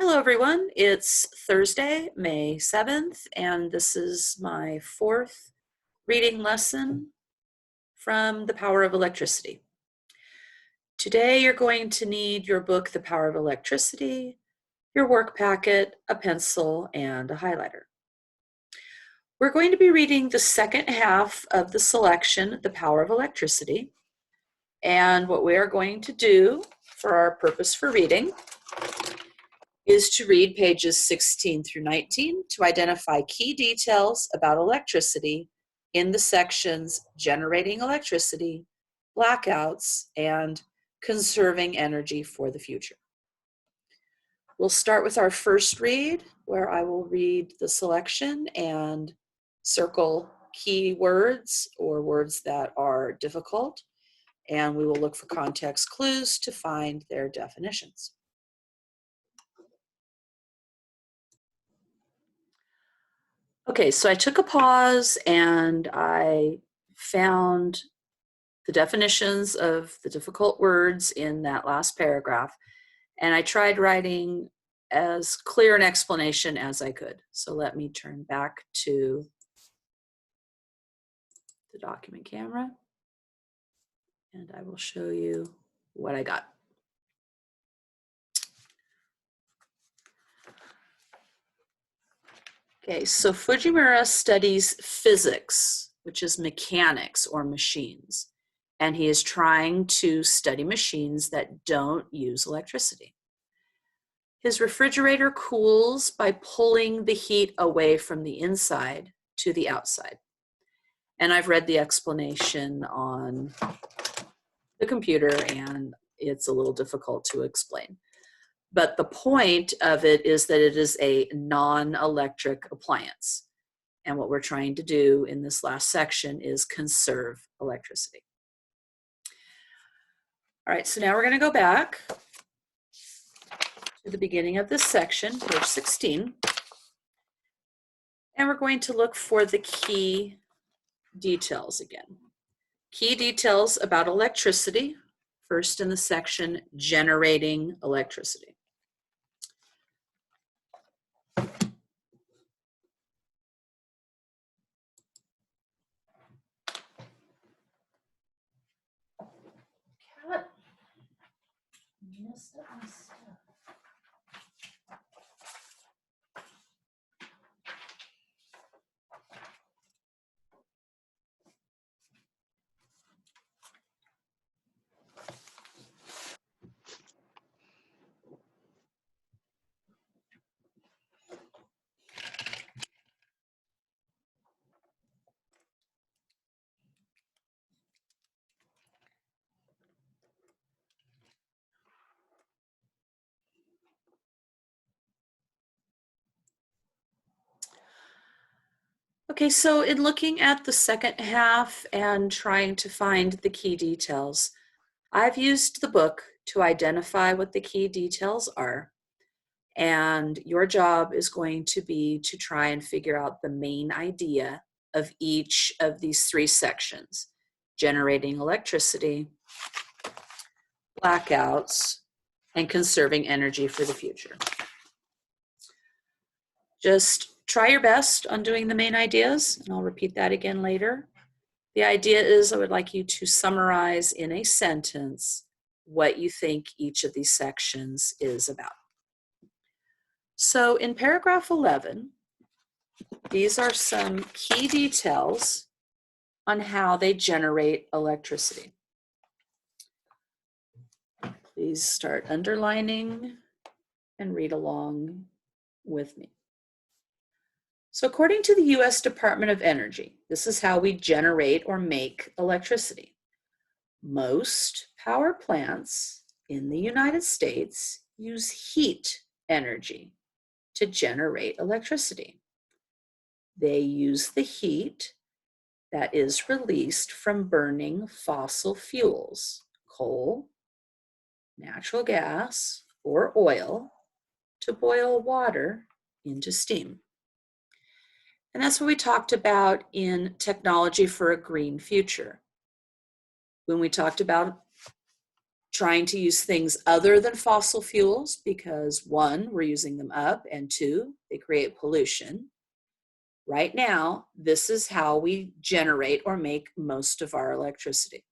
Hello, everyone. It's Thursday, May 7th, and this is my fourth reading lesson from The Power of Electricity. Today, you're going to need your book, The Power of Electricity, your work packet, a pencil, and a highlighter. We're going to be reading the second half of the selection, The Power of Electricity, and what we are going to do for our purpose for reading is to read pages 16 through 19 to identify key details about electricity in the sections Generating Electricity, Blackouts, and Conserving Energy for the Future. We'll start with our first read, where I will read the selection and circle key words or words that are difficult, and we will look for context clues to find their definitions. Okay, so I took a pause and I found the definitions of the difficult words in that last paragraph, and I tried writing as clear an explanation as I could. So let me turn back to the document camera, and I will show you what I got. Okay, so Fujimura studies physics, which is mechanics or machines, and he is trying to study machines that don't use electricity. His refrigerator cools by pulling the heat away from the inside to the outside. And I've read the explanation on the computer, and it's a little difficult to explain. But the point of it is that it is a non-electric appliance. And what we're trying to do in this last section is conserve electricity. All right, so now we're going to go back to the beginning of this section, page 16. And we're going to look for the key details again. Key details about electricity, first in the section Generating Electricity. Okay, so in looking at the second half and trying to find the key details, I've used the book to identify what the key details are. And your job is going to be to try and figure out the main idea of each of these three sections: generating electricity, blackouts, and conserving energy for the future. Just try your best on doing the main ideas, and I'll repeat that again later. The idea is I would like you to summarize in a sentence what you think each of these sections is about. So in paragraph 11, these are some key details on how they generate electricity. Please start underlining and read along with me. So according to the U.S. Department of Energy, this is how we generate or make electricity. Most power plants in the United States use heat energy to generate electricity. They use the heat that is released from burning fossil fuels, coal, natural gas, or oil, to boil water into steam. And that's what we talked about in Technology for a Green Future. When we talked about trying to use things other than fossil fuels because one, we're using them up, and two, they create pollution. Right now, this is how we generate or make most of our electricity,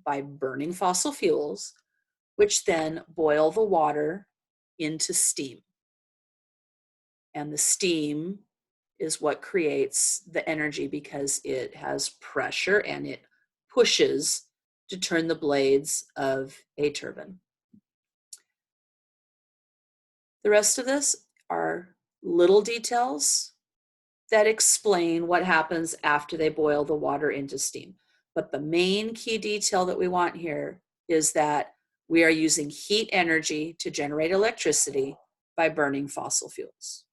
by burning fossil fuels, which then boil the water into steam. And the steam is what creates the energy because it has pressure and it pushes to turn the blades of a turbine. The rest of this are little details that explain what happens after they boil the water into steam. But the main key detail that we want here is that we are using heat energy to generate electricity by burning fossil fuels.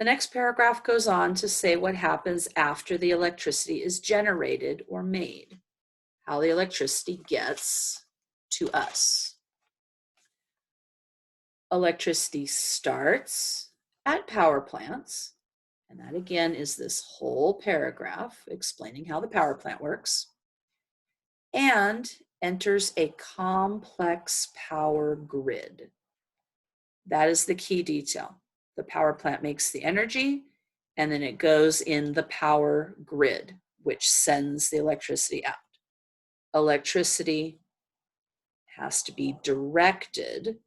The next paragraph goes on to say what happens after the electricity is generated or made, how the electricity gets to us. Electricity starts at power plants, and that again is this whole paragraph explaining how the power plant works, and enters a complex power grid. That is the key detail. The power plant makes the energy, and then it goes in the power grid, which sends the electricity out. Electricity has to be directed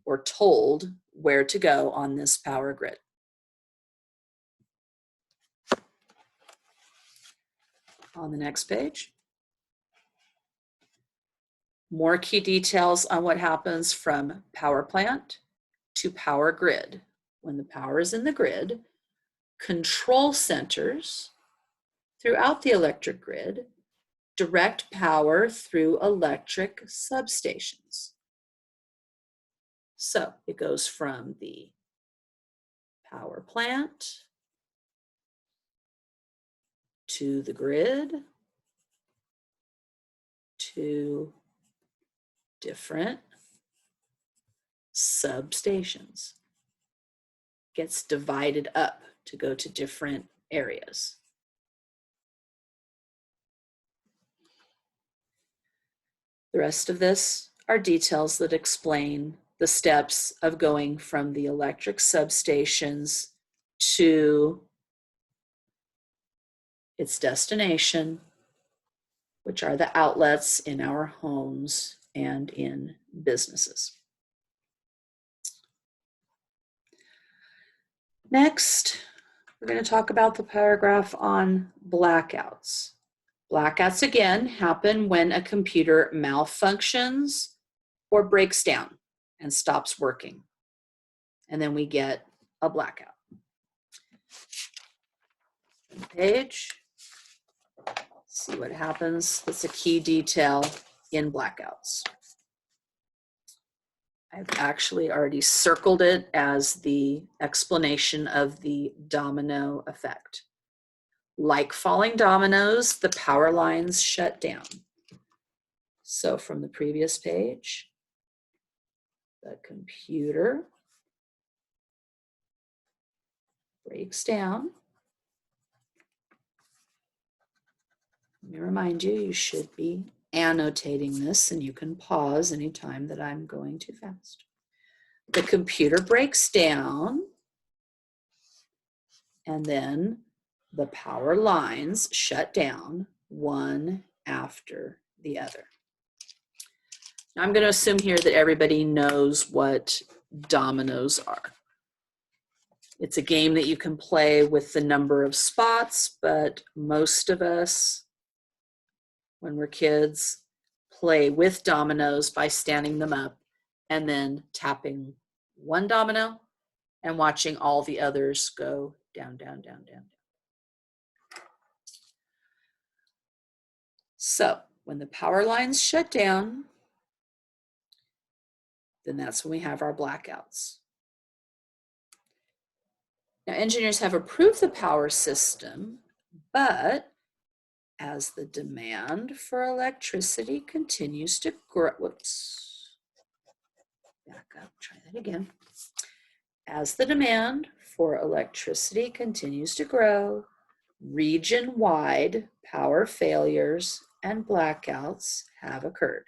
or told where to go on this power grid. On the next page, more key details on what happens from power plant to power grid. When the power is in the grid, control centers throughout the electric grid direct power through electric substations. So it goes from the power plant to the grid to different substations. Gets divided up to go to different areas. The rest of this are details that explain the steps of going from the electric substations to its destination, which are the outlets in our homes and in businesses. Next, we're going to talk about the paragraph on blackouts. Blackouts, again, happen when a computer malfunctions or breaks down and stops working. And then we get a blackout. Page. See what happens. That's a key detail in blackouts. I've actually already circled it as the explanation of the domino effect. Like falling dominoes, the power lines shut down. So from the previous page, the computer breaks down. Let me remind you, you should be annotating this, and you can pause anytime that I'm going too fast. The computer breaks down, and then the power lines shut down one after the other. Now I'm going to assume here that everybody knows what dominoes are. It's a game that you can play with the number of spots, but most of us, when we're kids, play with dominoes by standing them up and then tapping one domino and watching all the others go down, down, down, down. So when the power lines shut down, then that's when we have our blackouts. Now, engineers have approved the power system, but as the demand for electricity continues to grow, back up, try that again. As the demand for electricity continues to grow, region-wide power failures and blackouts have occurred.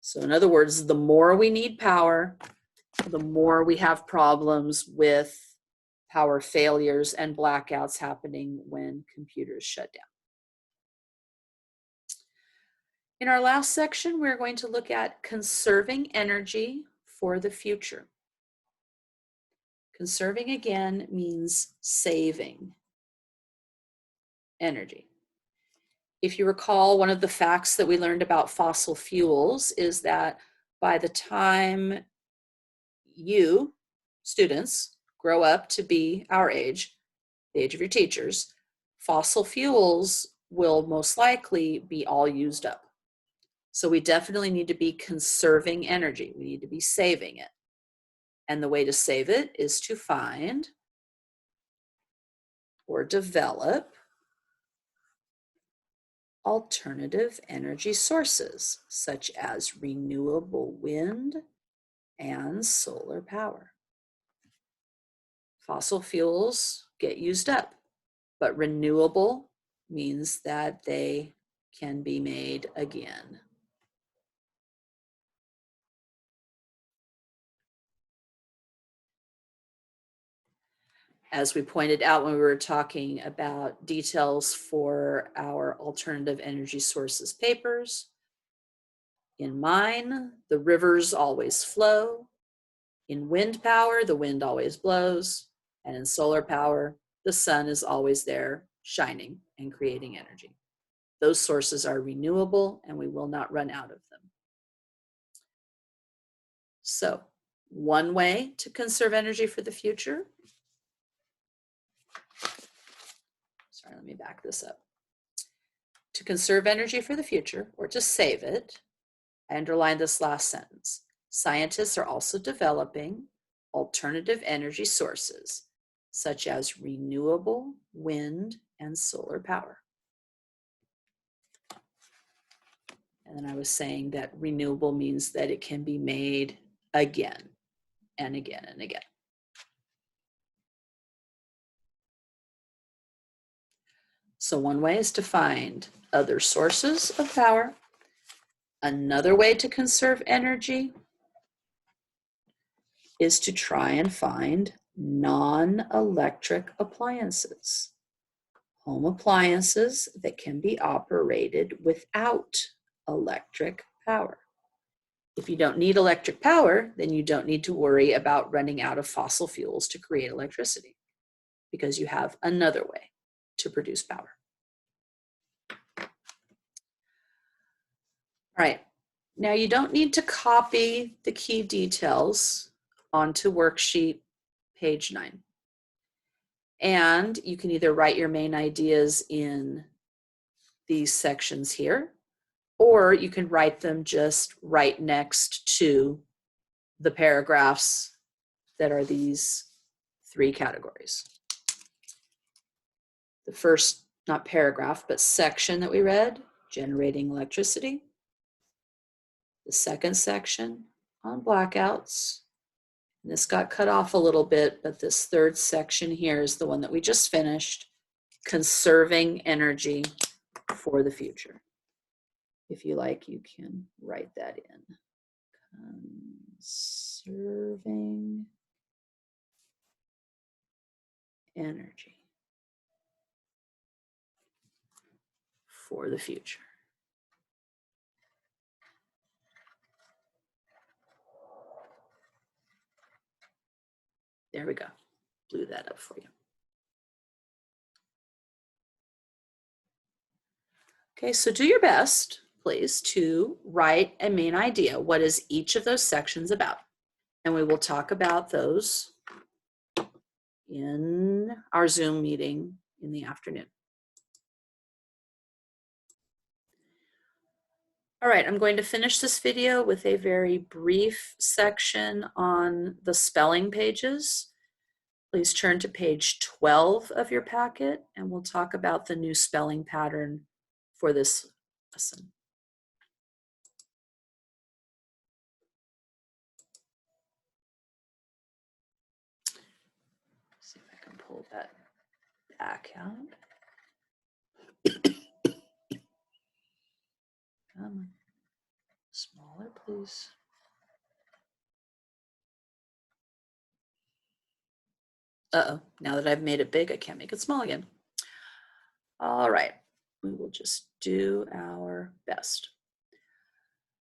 So in other words, the more we need power, the more we have problems with power failures and blackouts happening when computers shut down. In our last section, we're going to look at conserving energy for the future. Conserving, again, means saving energy. If you recall, one of the facts that we learned about fossil fuels is that by the time you, students, grow up to be our age, the age of your teachers, fossil fuels will most likely be all used up. So we definitely need to be conserving energy. We need to be saving it. And the way to save it is to find or develop alternative energy sources, such as renewable wind and solar power. Fossil fuels get used up, but renewable means that they can be made again. As we pointed out when we were talking about details for our alternative energy sources papers, in mine, the rivers always flow. In wind power, the wind always blows. And in solar power, the sun is always there shining and creating energy. Those sources are renewable and we will not run out of them. So, one way to conserve energy for the future. Sorry, let me back this up. To conserve energy for the future, or to save it, I underlined this last sentence. Scientists are also developing alternative energy sources, such as renewable wind and solar power. And then I was saying that renewable means that it can be made again and again and again. So one way is to find other sources of power. Another way to conserve energy is to try and find non-electric appliances. Home appliances that can be operated without electric power. If you don't need electric power, then you don't need to worry about running out of fossil fuels to create electricity, because you have another way to produce power. All right, now you don't need to copy the key details onto worksheet page 9. And you can either write your main ideas in these sections here, or you can write them just right next to the paragraphs that are these 3 categories. The first, not paragraph, but section that we read, generating electricity. The second section on blackouts. And this got cut off a little bit, but this third section here is the one that we just finished, conserving energy for the future. If you like, you can write that in. Conserving energy for the future. There we go. Blew that up for you. Okay, so do your best, please, to write a main idea. What is each of those sections about? And we will talk about those in our Zoom meeting in the afternoon. All right, I'm going to finish this video with a very brief section on the spelling pages. Please turn to page 12 of your packet, and we'll talk about the new spelling pattern for this lesson. See if I can pull that back out. Come on. Smaller, please. Uh-oh, now that I've made it big, I can't make it small again. All right, we will just do our best.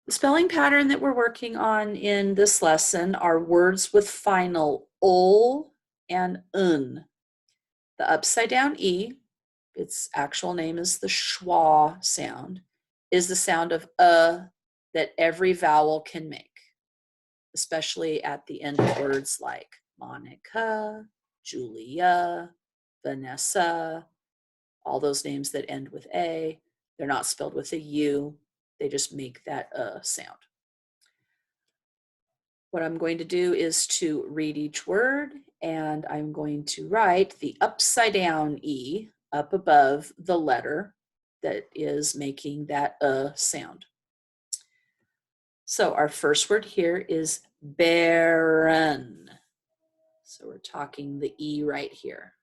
The spelling pattern that we're working on in this lesson are words with final ol and un. The upside down E, its actual name is the schwa sound, is the sound of that every vowel can make, especially at the end of words like Monica, Julia, Vanessa, all those names that end with A. They're not spelled with a U. They just make that sound. What I'm going to do is to read each word, and I'm going to write the upside down E up above the letter that is making that sound. So our first word here is barren. So we're talking the E right here.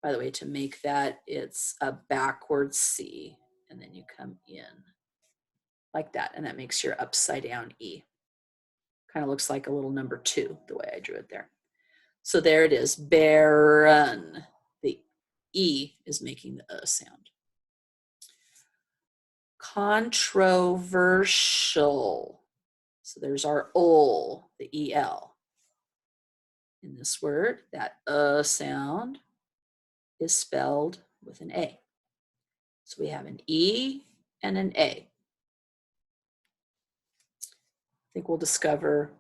By the way, to make that, it's a backward C, and then you come in like that, and that makes your upside down E. Kind of looks like a little number 2, the way I drew it there. So there it is, barren. The E is making the sound. Controversial. So there's our ol, the EL. In this word, that sound is spelled with an A. So we have an E and an A. I think we'll discover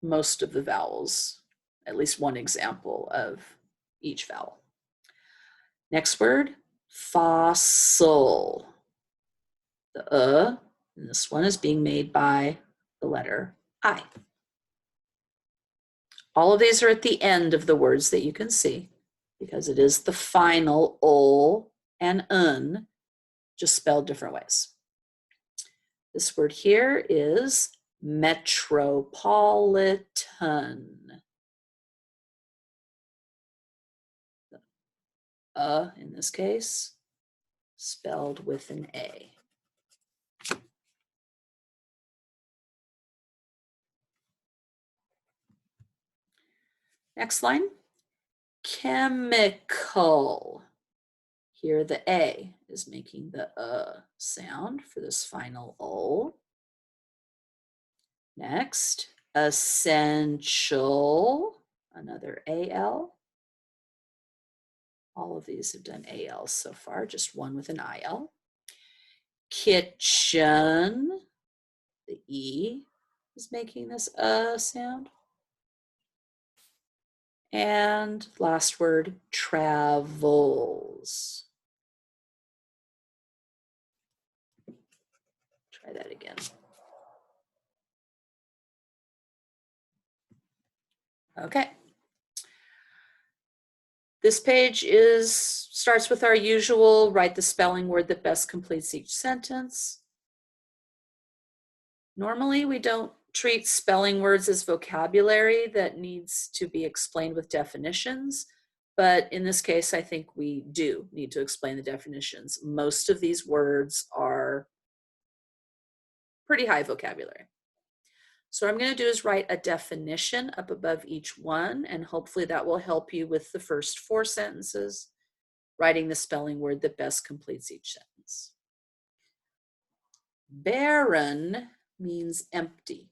most of the vowels, at least one example of each vowel. Next word, fossil. The in this one is being made by the letter I. All of these are at the end of the words that you can see because it is the final ol and un, just spelled different ways. This word here is metropolitan. In this case, spelled with an A. Next line, chemical. Here the A is making the sound for this final ol. Next, essential, another AL. All of these have done AL so far, just one with an IL. Kitchen, the E is making this sound. And last word, travels. Try that again. Okay. This page starts with our usual, write the spelling word that best completes each sentence. Normally, we don't treat spelling words as vocabulary that needs to be explained with definitions, but in this case, I think we do need to explain the definitions. Most of these words are pretty high vocabulary. So what I'm going to do is write a definition up above each one, and hopefully that will help you with the first 4 sentences, writing the spelling word that best completes each sentence. Barren means empty.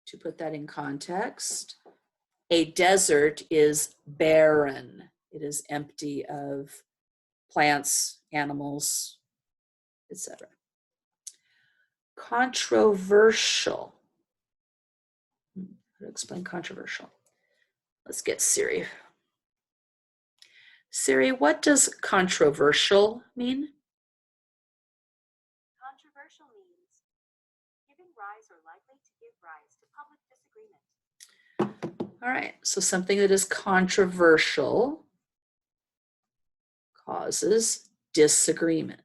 To put that in context, a desert is barren. It is empty of plants, animals, etc. Controversial. How to explain controversial? Let's get Siri. Siri, what does controversial mean? Controversial means giving rise or likely to give rise to public disagreement. All right, so something that is controversial causes disagreement.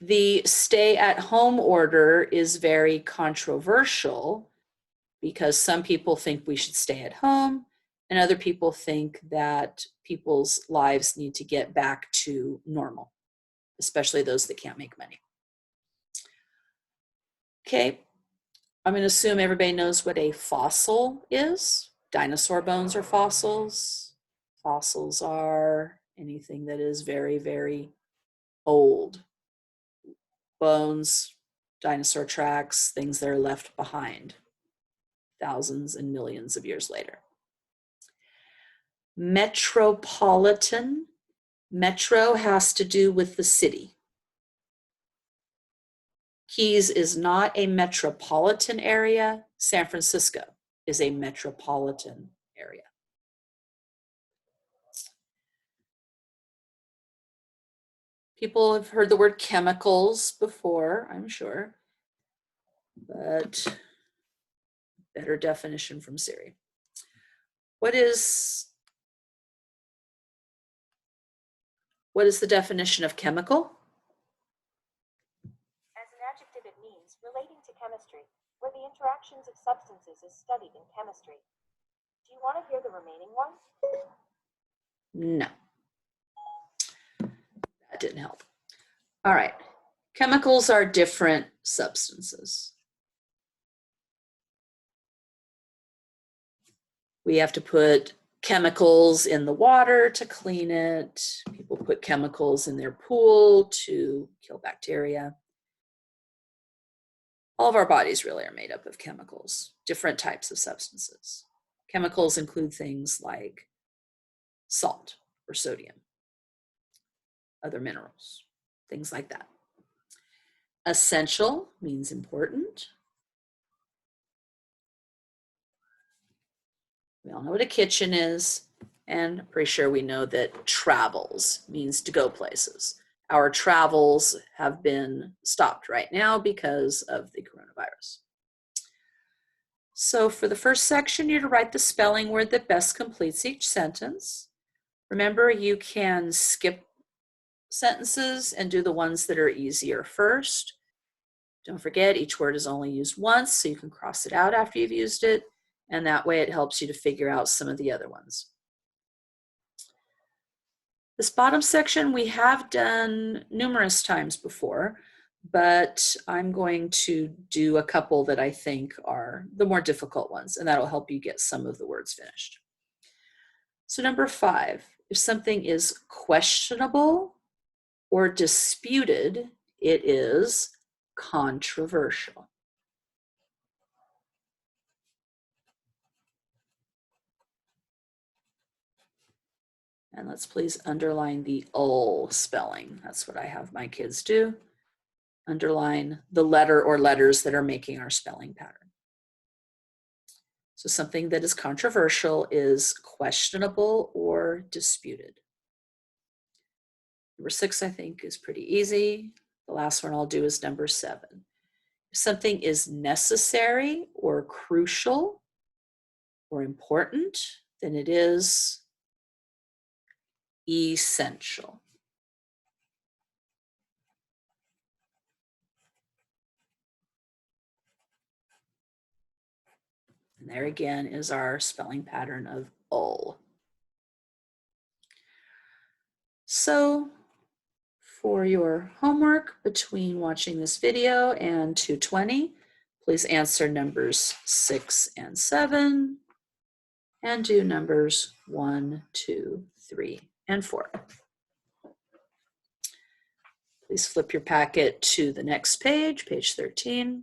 The stay-at-home order is very controversial because some people think we should stay at home and other people think that people's lives need to get back to normal, especially those that can't make money. Okay, I'm going to assume everybody knows what a fossil is. Dinosaur bones are fossils. Fossils are anything that is very, very old. Bones, dinosaur tracks, things that are left behind thousands and millions of years later. Metropolitan. Metro has to do with the city. Keys is not a metropolitan area. San Francisco is a metropolitan area. People have heard the word chemicals before, I'm sure, but better definition from Siri. What is the definition of chemical? As an adjective, it means relating to chemistry, where the interactions of substances is studied in chemistry. Do you want to hear the remaining one? No. That didn't help. All right. Chemicals are different substances. We have to put chemicals in the water to clean it. People put chemicals in their pool to kill bacteria. All of our bodies really are made up of chemicals, different types of substances. Chemicals include things like salt or sodium, other minerals, things like that. Essential means important. We all know what a kitchen is, and I'm pretty sure we know that travels means to go places. Our travels have been stopped right now because of the coronavirus. So for the first section, you're to write the spelling word that best completes each sentence. Remember, you can skip sentences and do the ones that are easier first. Don't forget, each word is only used once, so you can cross it out after you've used it, and that way it helps you to figure out some of the other ones. This bottom section we have done numerous times before, but I'm going to do a couple that I think are the more difficult ones, and that'll help you get some of the words finished. So number 5, if something is questionable or disputed, it is controversial. And let's please underline the ul spelling. That's what I have my kids do. Underline the letter or letters that are making our spelling pattern. So something that is controversial is questionable or disputed. Number 6, I think, is pretty easy. The last one I'll do is number 7. If something is necessary or crucial or important, then it is essential. And there again is our spelling pattern of ul. So for your homework between watching this video and 220, please answer numbers 6 and 7 and do numbers 1, 2, 3, and 4. Please flip your packet to the next page, page 13.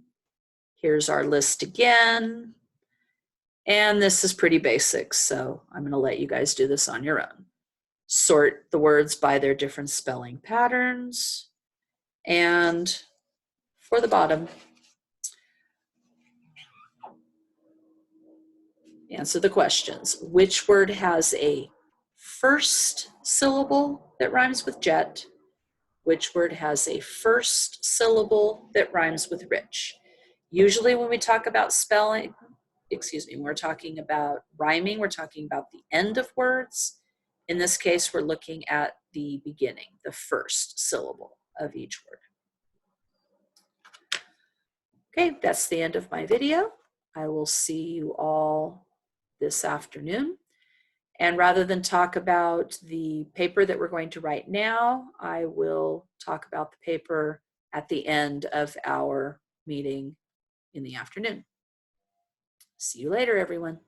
Here's our list again. And this is pretty basic, so I'm going to let you guys do this on your own. Sort the words by their different spelling patterns. And for the bottom, answer the questions. Which word has a first syllable that rhymes with jet? Which word has a first syllable that rhymes with rich? Usually when we talk about spelling, when we're talking about rhyming, we're talking about the end of words. In this case, we're looking at the beginning, the first syllable of each word. Okay, that's the end of my video. I will see you all this afternoon. And rather than talk about the paper that we're going to write now, I will talk about the paper at the end of our meeting in the afternoon. See you later, everyone.